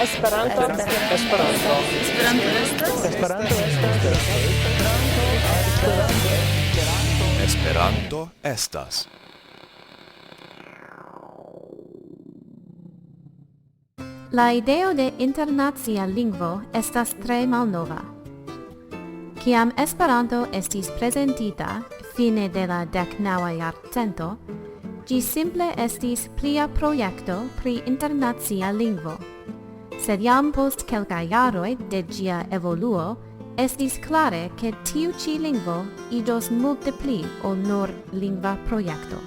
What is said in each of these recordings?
Esperanto. Esperanto estas. La ideo de internacia lingvo estas tre malnova. Kiam Esperanto estis prezentita fine de la 19. jarcento, ĝi simple estis plia projekto pri internacia lingvo. Sed jam post kelkaj jaroj de ĝia evoluo, estis klare ke tiu ĉi lingvo iĝos multe pli ol nur lingva projekto.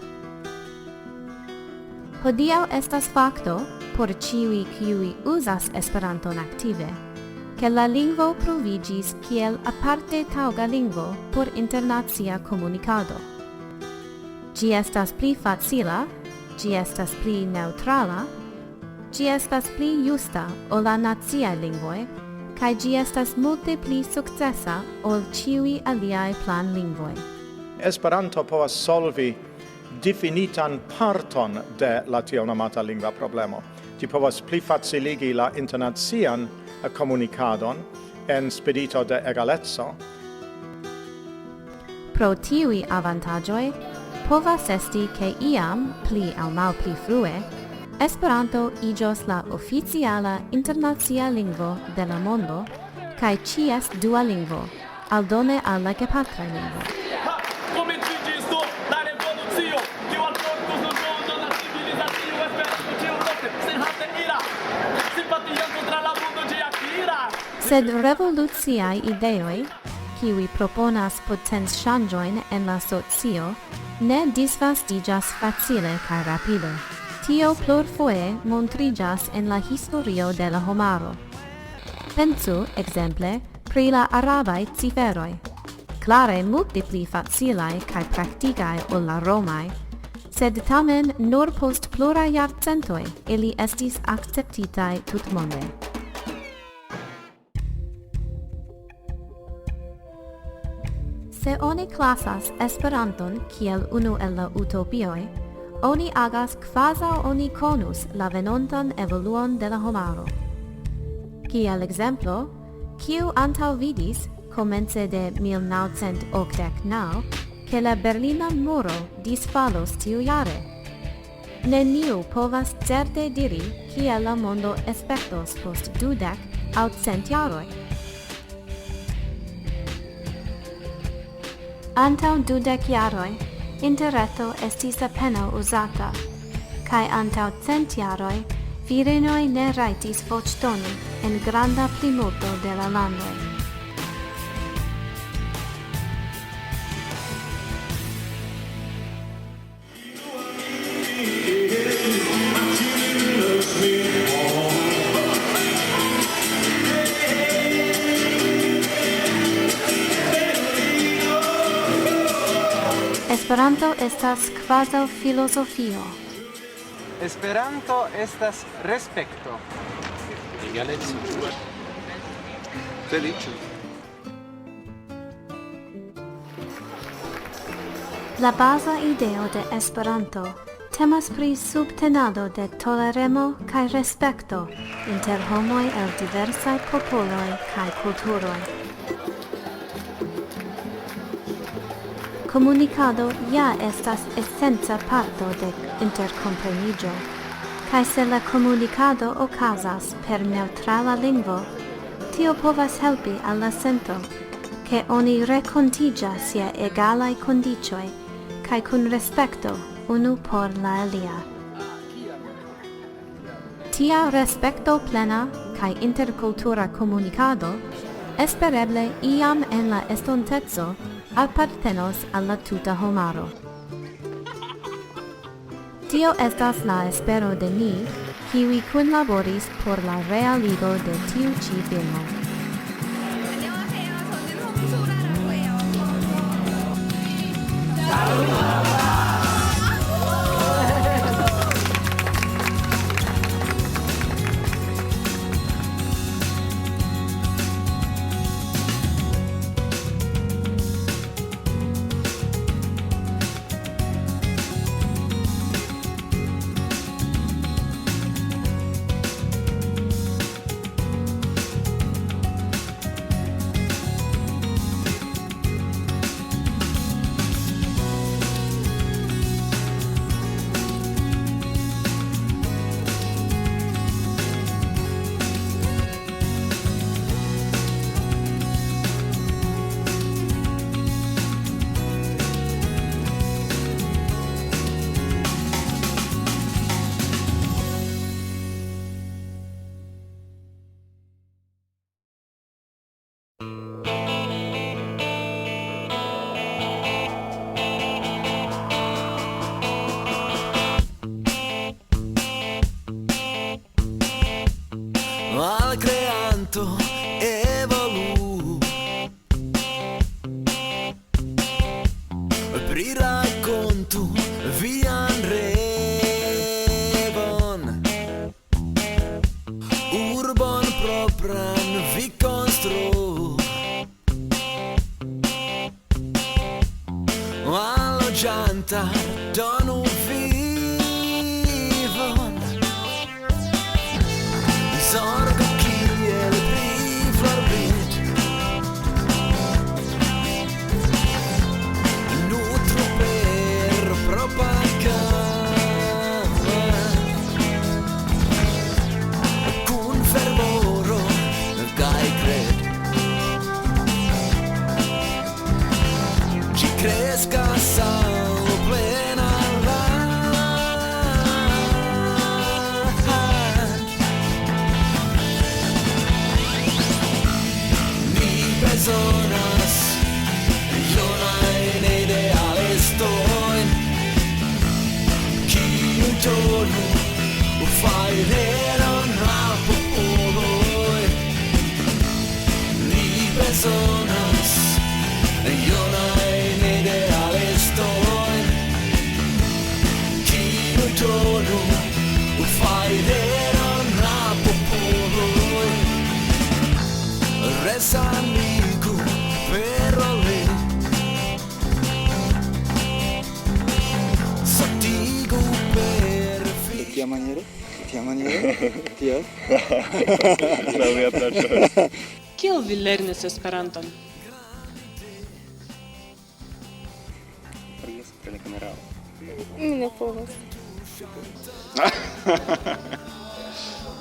Hodiaŭ estas fakto, por ĉiuj kiuj uzas Esperanton aktive, ke la lingvo pruviĝis kiel aparte taŭga lingvo por internacia komunikado. Ĝi estas pli facila, ĝi estas pli neŭtrala, ĝi estas pli justa ol la naciaj lingvoj, kaj ĝi estas multe pli sukcesa ol ĉiuj aliaj planlingvoj. Esperanto povas solvi difinitan parton de la tiel nomata lingva problemo. Ĝi povas pli faciligi la internacian komunikadon en spirito de egaleco. Pro tiuj avantaĝoj, povas esti ke iam, pli aŭ malpli frue, Esperanto iĝos la oficiala internacia lingvo de la mondo kaj ĉies dua lingvo, aldone al la gepatra lingvo. Sed revoluciaj ideoj, kiuj proponas potencŝanĝojn en la socio, ne disvastiĝas facile kaj rapide. Tio plurfoje montriĝas en la historio de la homaro. Pensu, ekzemple, pri la arabaj ciferoj. Klare multe pli facilaj kaj praktikaj ol la romaj, sed tamen nur post pluraj jarcentoj ili estis akceptitaj tutmonde. Se oni klasas Esperanton kiel unu el la utopioj, oni agas kvazaŭ oni konus la venontan evoluon de la homaro. Kiel ekzemplo, kiu antaŭvidis, komence de 1989, ke la Berlina Muro disfalos tiujare? Neniu povas certe diri kiel la mondo aspektos post 20 aŭ 100 jaroj. Antaŭ 20 jaroj, interreto estis apenaŭ uzata, kaj antaŭ 100 jaroj, virinoj ne rajtis voĉdoni en granda plimulto de la landoj. Esperanto estas kvazaŭ filozofio. Esperanto estas respekto. Egaleco. Feliĉo. La baza ideo de Esperanto temas pri subtenado de toleremo kaj respekto inter homoj el diversaj popoloj kaj kulturoj. Komunikado ja estas esenca parto de interkompreniĝo, kaj se la komunikado okazas per neŭtrala lingvo, tio povas helpi al la sento, ke oni renkontiĝas je egalaj kondiĉoj kaj kun respekto unu por la alia. Tia respekto plena kaj interkultura komunikado espereble iam en la estonteco apartenos al la tuta homaro. Tio estas la espero de ni, kiuj kunlaboris por la realigo de tiu ĉi filmo. Santo evolu pri racconto vian revon urbon propran vi constru allo gianta donu vivon sorgo kiel pri florbit nutro per propaganda con fervoro kai cred ci cresca sal plena la personas yo no en ideal estoy que un giorno fallero a popolo ni personas yo no en ideal estoy que un giorno fallero a popolo resa amico però le satigo per Tia maniere? Tia? Kiel vi lernis Esperanton? Forgesu pri la kamerao. Mi ne povas.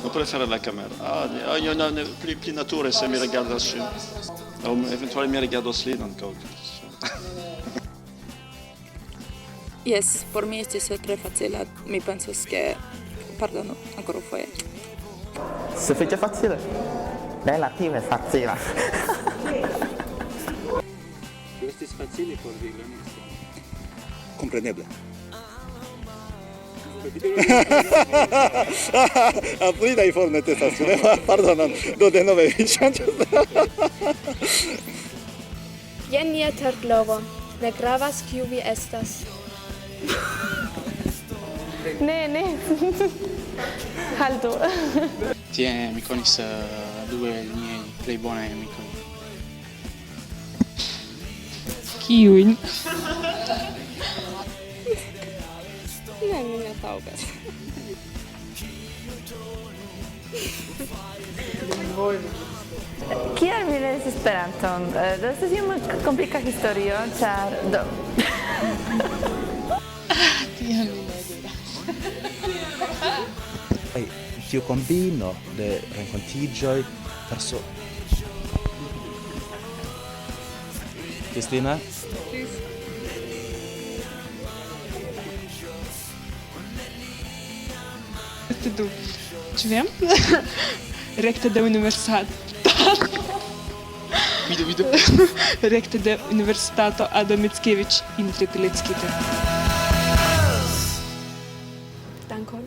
Non prefere la camera. Io non pli nature se mi rigardas ŝin. Aŭ eventuale mi rigardos lin ankaŭ. Yes, por mi estis tre facila. Mi pensas ke pardonu ancora foje. Sufiĉe facile. Relative facila. Tio estis facile por vi lerni. Kompreneble. Pli for necesas, ĉu ne? Pardonon. Do denove mi ŝanĝos. Jen nia terglovo. Ne gravas kiu vi estas. Ne. Haltu. Tie mi konis du el miaj plej bonaj amikoj. Kiujn? Ne, mi ne taŭgas. Kial mi lernis Esperanton? Do estas iom komplika historio, ĉar do Tion mi ne diras. Tiu kombino de renkontiĝoj Cristina? Du, ĉu wiem? Rekte de universitato. Vidu. Rekte de Universitato Ado Mickiewicz in Triplickitte. Dankon.